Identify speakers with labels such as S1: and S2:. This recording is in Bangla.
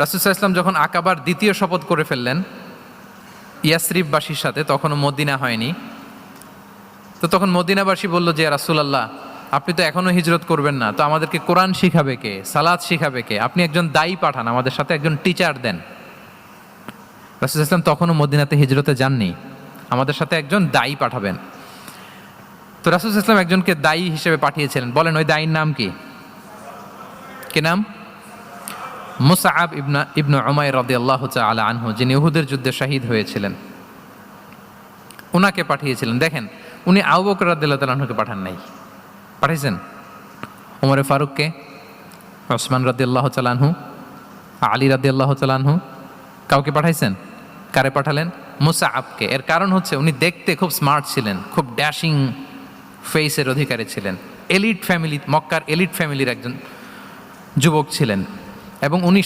S1: রাসূল সাল্লাল্লাহু আলাইহি ওয়াসাল্লাম যখন আকাবার দ্বিতীয় শপথ করে ফেললেন ইয়াসরিববাসীর সাথে, তখনও মদিনা হয়নি, তো তখন মদিনাবাসী বলল যে রাসূলুল্লাহ, আপনি তো এখনো হিজরত করবেন না, তো আমাদেরকে কোরআন শিখাবে কে, সালাত শিখাবে কে, আপনি একজন দায়ী পাঠান, আমাদের সাথে একজন টিচার দেন। রাসূল সাল্লাল্লাহু আলাইহি ওয়াসাল্লাম তখনও মদিনাতে হিজরতে যাননি, আমাদের সাথে একজন দায়ী পাঠাবেন। তো রাসূল সাল্লাল্লাহু আলাইহি ওয়াসাল্লাম একজনকে দায়ী হিসেবে পাঠিয়েছিলেন। বলেন ওই দায়ীর নাম কি? কি নাম? মুসআব ইবনে উমাইর রাদিয়াল্লাহু তাআলা আনহু, যিনি উহুদের যুদ্ধে শহীদ হয়েছিলেন, উনাকে পাঠিয়েছিলেন। দেখেন, উনি আবু বকর রাদিয়াল্লাহু তাআলা আনহুকে পাঠান নাই, পাঠিয়েছেন ওমরে ফারুককে, ওসমান রাদিয়াল্লাহু তাআলা আনহু, আলী রাদিয়াল্লাহু তাআলা আনহু, কাউকে পাঠাইছেন? কারে পাঠালেন? মুসআবকে। এর কারণ হচ্ছে উনি দেখতে খুব স্মার্ট ছিলেন, খুব ড্যাশিং ফেসের অধিকারী ছিলেন, এলিট ফ্যামিলি, মক্কার এলিট ফ্যামিলির একজন যুবক ছিলেন, এবং উনি